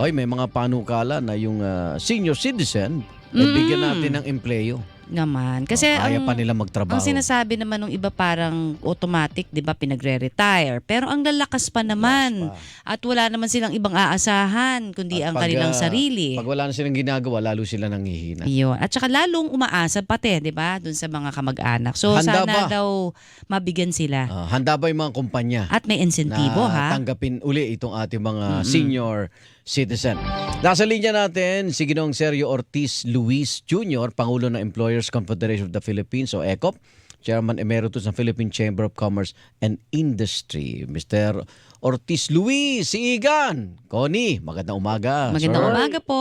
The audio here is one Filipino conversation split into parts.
Oy, may mga panukala na yung senior citizen, bigyan natin ng empleyo. Naman. Kasi Kaya pa nila ang magtrabaho. sinasabi naman ng iba parang automatic, 'di ba, pinagre-retire. Pero ang lalakas pa naman. At wala naman silang ibang aasahan kundi At ang kanilang sarili. Pag wala na silang ginagawa, lalo sila nanghihina. Iyon. At saka lalong umaasa pati, 'di ba, dun sa mga kamag-anak. So Handa sana ba? daw mabigyan sila. Handa ba yung mga kumpanya At may insentibo, na ha? tanggapin uli itong ating mga senior citizen? Nasa linya natin si Ginoong Sergio Ortiz Luis Jr., Pangulo ng Employers Confederation of the Philippines o ECOP, Chairman Emeritus ng Philippine Chamber of Commerce and Industry. Mr. Ortiz Luis, si Igan. Connie, magandang umaga. Magandang sir. umaga po.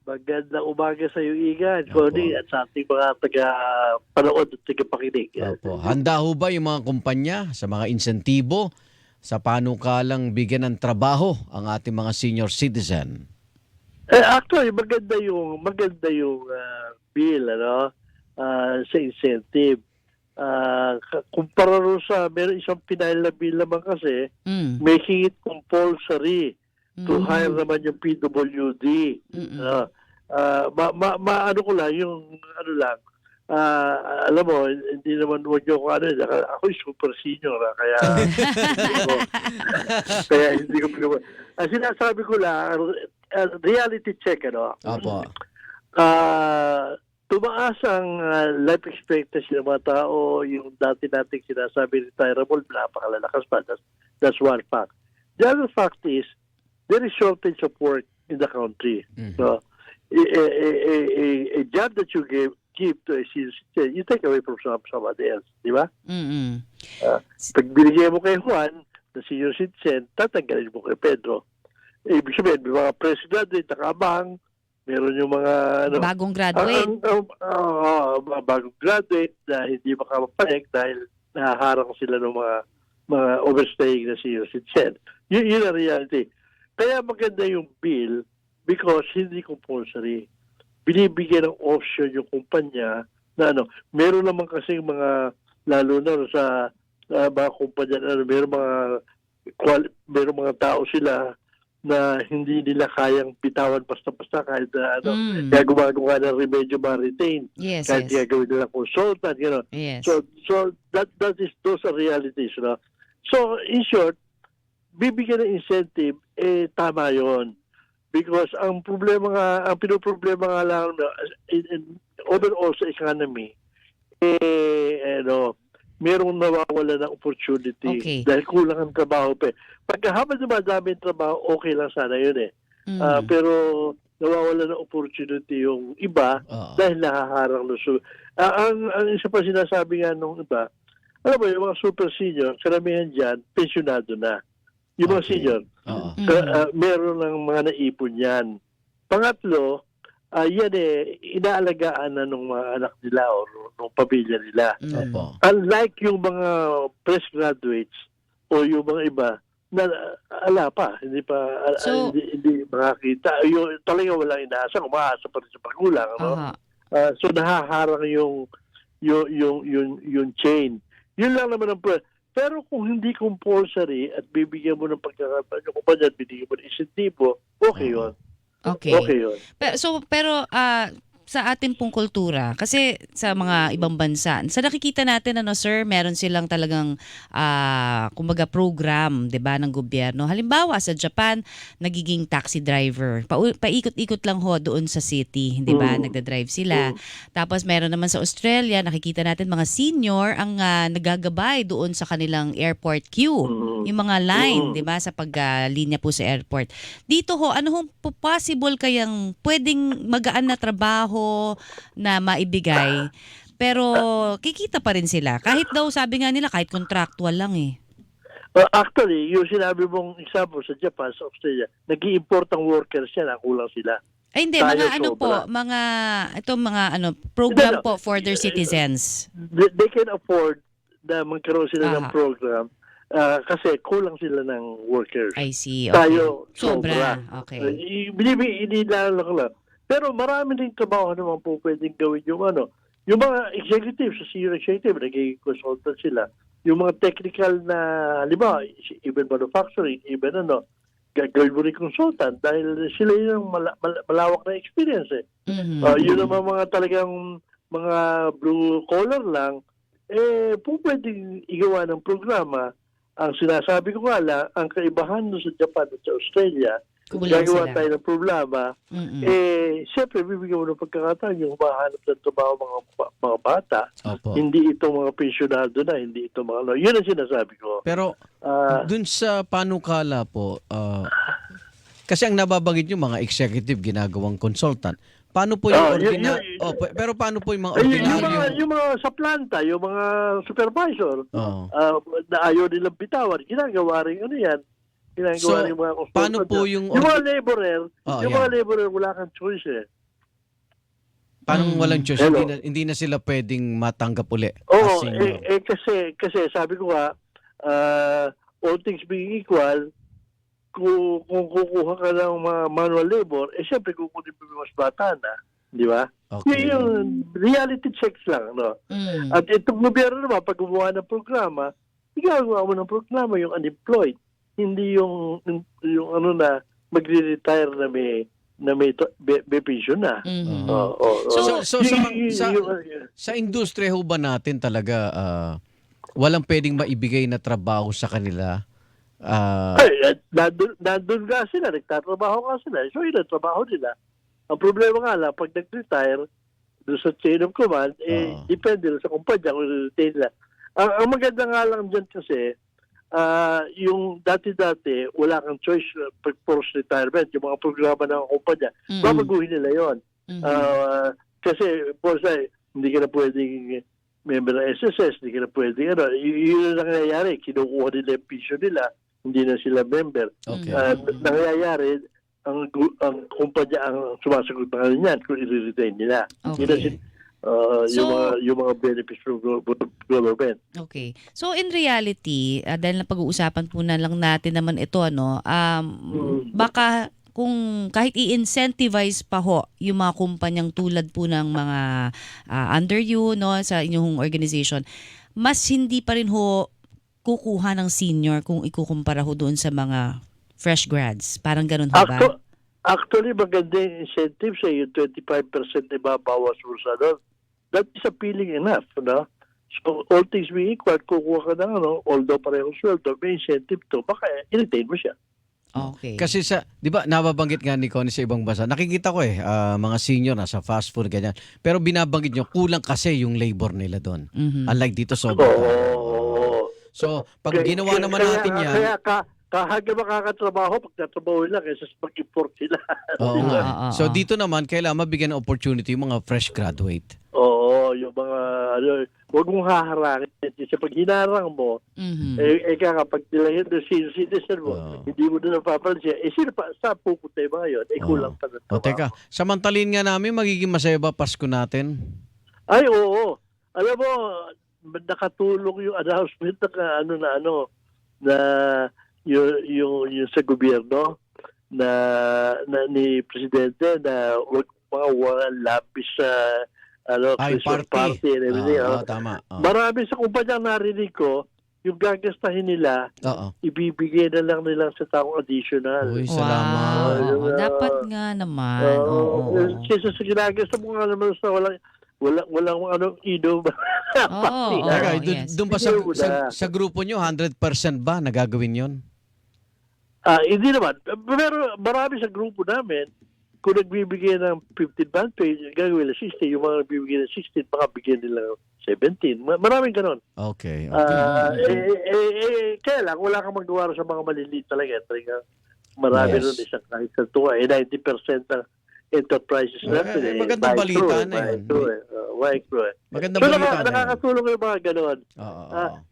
Magandang umaga sa iyo, Igan, Connie, at sa ating mga taga-panood at taga-pakinig. Opo. Handa ho ba yung mga kumpanya sa mga insentibo sa panukalang bigyan ng trabaho ang ating mga senior citizen? Actually, maganda yung bill sa incentive. Kumpara rin sa meron isang pinail na bill naman kasi making it compulsory to hire naman yung PWD. Ano ko lang, yung ano lang, alam mo, hindi naman wag yung ako super senior, kaya kaya hindi ko sinasabi ko lang, reality check, Opo. Tumaas ang life expectancy ng mga tao, yung dati nating sinasabi retirable, napakalalakas pa. That's one fact. The other fact is, there is shortage of work in the country. So, a job that you give to a citizen, you take away from somebody else, di ba? Pag binigay mo kay Juan, na senior citizen, tatanggalin mo kay Pedro. Ibig sabihin, may mga fresh graduate, nakabang, meron yung mga Bagong graduate. Bagong graduate na hindi makapapalik dahil nahaharang sila ng mga overstaying na senior citizen. Yun ang reality. Kaya maganda yung bill because hindi compulsory. Binibigyan ng option yung kumpanya na meron naman kasi mga, lalo na sa mga kumpanya, meron mga tao sila na hindi nila kayang bitawan basta-basta kahit kaya gumagawa ng remedyo ma-retain. Yes, Kahit yes. gagawin nila consultant, Yes. So those are realities, So in short, bibigyan ng incentive, tama yon. Because ang pinoproblema nga lang overall sa economy, merong nawawala ng opportunity dahil kulang ang trabaho pa. Pagkahabang dumadami ang trabaho, okay lang sana yun pero nawawala ng opportunity yung iba dahil nahaharang na. Ang isa pa sinasabi nga nung iba, alam mo, yung mga super senior, karamihan dyan, pensyonado na. Yung mga senior, meron ng mga naipon yan. Pangatlo, yan inaalagaan na ng mga anak nila o ng pamilya nila. Unlike yung mga fresh graduates o yung mga iba na ala pa, hindi makakita. Yung talaga walang inaasa, umaasa pa rin sa pagkulang. So nahaharang yung chain. Yun lang naman ang pero kung hindi compulsory at bibigyan mo ng pagkakataon yung kumpanya at bibigyan mo ng insentibo, okay yun. Okay. Okay yun. Pero sa ating pong kultura, kasi sa mga ibang bansa, sa nakikita natin, sir, meron silang talagang, kumbaga program, 'di ba, ng gobyerno. Halimbawa, sa Japan, nagiging taxi driver. Paikot-ikot lang ho doon sa city, 'di ba? Nagda-drive sila. Tapos meron naman sa Australia, nakikita natin mga senior ang nagagabay doon sa kanilang airport queue. Yung mga line, 'di ba, sa paglinya po sa airport. Dito ho, ano ho possible kayang pwedeng magaan na trabaho na maibigay, pero kikita pa rin sila. Kahit daw, sabi nga nila, kahit contractual lang Actually, yung sinabi mong example sa Japan, sa Australia, nag-i-import ang workers yan, kulang sila. Ay, hindi, Tayo mga program po for their citizens. They can afford na magkaroon sila ng program kasi kulang sila ng workers. I see. Okay. Tayo, sobra. Okay. Inilalak lang. Pero marami rin trabaho naman po pwedeng gawin yung yung mga executives, sa senior executive, naging consultant sila. Yung mga technical na, halimbawa, even manufacturing, even gagawin mo rin consultant dahil sila yung malawak na experience eh. Yun naman mga talagang mga blue collar lang, po pwedeng igawa ng programa. Ang sinasabi ko nga lang, ang kaibahan doon sa Japan at sa Australia, gagawa tayo ng programa, siyempre bibigyan mo ng pagkakataon yung mahanap ng trabaho mga bata. Opo. Hindi itong mga pensyonado na, hindi itong mga ano. Yun ang sinasabi ko. Pero dun sa panukala po, kasi ang nababanggit yung mga executive ginagawang consultant. Paano po yung pero paano po yung mga ordinaryo? Yung mga sa planta, yung mga supervisor, na ayaw nilang bitawan, ginagawa rin ano yan. Ginagawa rin mga consultant. Paano po yung mga laborer, mga laborer, wala kang choice eh. Paano walang choice? Hindi na sila pwedeng matanggap uli. Oo, kasi sabi ko nga, all things being equal, kung kukuha ka ng mga manual labor, siyempre kukunin mo mas bata na. Di ba? Okay. Yung reality checks lang. No? At itong gobyerno naman, pag gumawa ng programa, igagawa mo ng programa yung unemployed. Hindi yung ano na, magre-retire na may pension na. Sa industriya ho ba natin talaga walang pwedeng maibigay na trabaho sa kanila? Nandun nga sila, nagtatrabaho nga sila. So yun ang trabaho nila. Ang problema nga lang, pag nag-retire, doon sa chain of command, depende sa kumpanya kung retain nila. Ang maganda nga lang dyan kasi, yung dati-dati, wala kang choice pag forced retirement, yung mga programa ng kumpanya, babaguhin nila yon. Kasi, hindi ka na pwedeng member ng SSS, hindi ka na pwedeng, yun ang nangyayari, kinukuha nila yung pension nila, hindi na sila member. Okay. Nangyayari, ang kumpanya ang sumasagot na kanina kung i-retain nila. Okay. Yung mga benefits from government. Okay. So in reality, dahil napag-uusapan po na lang natin naman ito, baka kung kahit i-incentivize pa ho yung mga kumpanyang tulad po ng mga under you, sa inyong organization, mas hindi pa rin ho kukuha ng senior kung ikukumpara ho doon sa mga fresh grads. Parang ganun ho ba? Actually, maganda yung incentive sa yung 25% na babawas mo sa doon. That is appealing enough, no? So, all things being equal, kukuha ka ng although parehong sweldo, may incentive to, baka i-retain mo siya. Okay. Kasi di ba, nababanggit nga ni Connie sa ibang bansa, nakikita ko mga senior na sa fast food, ganyan. Pero binabanggit nyo, kulang kasi yung labor nila doon. Unlike dito, So, pag ginawa naman natin yan... Kaya kahaga makakatrabaho, pagtatrabaho nila kaysa mag-import sila. Oo nga. So, dito naman, kailangan mabigyan ng opportunity yung mga fresh graduate. Oo, yung mga... huwag mong haharangin. Kasi pag hinarang mo, kapag nilahin ng senior citizen mo, hindi mo na napapansin. Sino pa? Saan pupunta yung mga yun? Kulang pa na trabaho. Teka, samantalin nga namin, magiging masaya ba Pasko natin? Ay, oo. Alam mo, nakatulong yung announcement na yung sa gobyerno na ni presidente na wag mga walang labis sa Christmas party and everything. Tama. Marami sa kumpanya narinig ko, yung gagastahin nila, ibibigay na lang nila sa taong additional. Uy, salamat. Dapat nga naman. Kasi sa ginagasta mo nga naman sa walang inom. Doon ba sa grupo nyo, 100% ba nagagawin yon? Hindi naman. Pero marami sa grupo namin, kung nagbibigay ng 15 month pay, gagawin na 60. Yung mga nagbibigay ng 16, baka bigyan nila 17. Maraming ganon. Okay. Kaya lang, wala kang magawa sa mga maliliit talaga. Marami rin isang kahit sa tuwa. 90% ng enterprises natin. Magandang balita na yun. Magandang balita na nakakatulong yung mga ganon.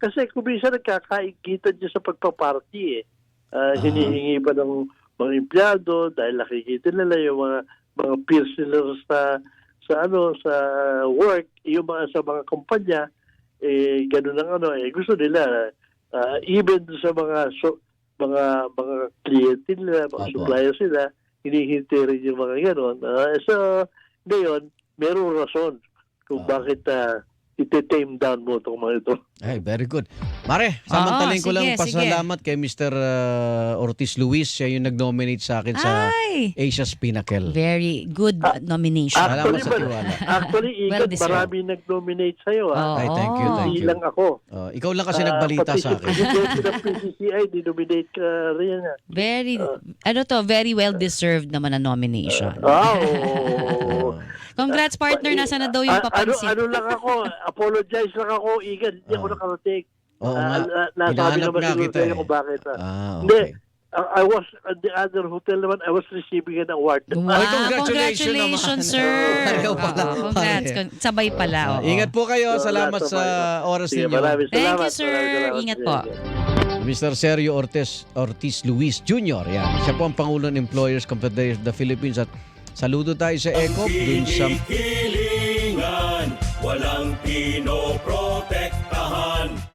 Kasi kung minsan nagkakaigitan dyan sa pagpaparty hinihingi pa ng mga empleyado dahil nakikita nila yung mga peers nila sa work, yung sa mga kumpanya, gano'n ang gusto nila, even sa mga kliyente nila, mga suppliers nila, hinihintay rin yung mga gano'n. So, ngayon, merong rason kung bakit iti-tame down mo itong mga ito. Ay, very good. Mare, samantalin ko lang sige, pasalamat kay Mr. Ortiz Luis. Siya yung nag-nominate sa akin sa Ay! Asia's Pinnacle. Very good nomination. Salamat sa Actually, tiwala. actually, Well Igan, deserved. marami nag-nominate sa'yo. Oo. Ay, thank you, thank Hindi you. lang ako. Ikaw lang kasi nagbalita sa akin. Pati si Presidente ng PCCI, dinominate ka rin. Very, very well deserved naman na nomination. Oo. Congrats partner, nasa na daw yung papansin. Ano lang ako, apologize lang ako, Igan. Hindi ako nakarating. Oo nga. Nasabi Hinahanap naman nga siguro kita sa'yo eh. kung bakit. Hindi. Hindi. I was at the other hotel naman. I was receiving an award. Wow, congratulations congratulations, naman. sir. Pareho pala. Oo, congrats. Sabay pala. oo. Ingat po kayo. Salamat sa oras Sige, ninyo. maraming Thank salamat. you, sir. Maraming salamat. Ingat Sige, po. sige. Mr. Sergio Ortiz Luis Jr. Yan. Siya po ang Pangulo ng Employers Confederation of the Philippines at saludo tayo sa ECOP dun sa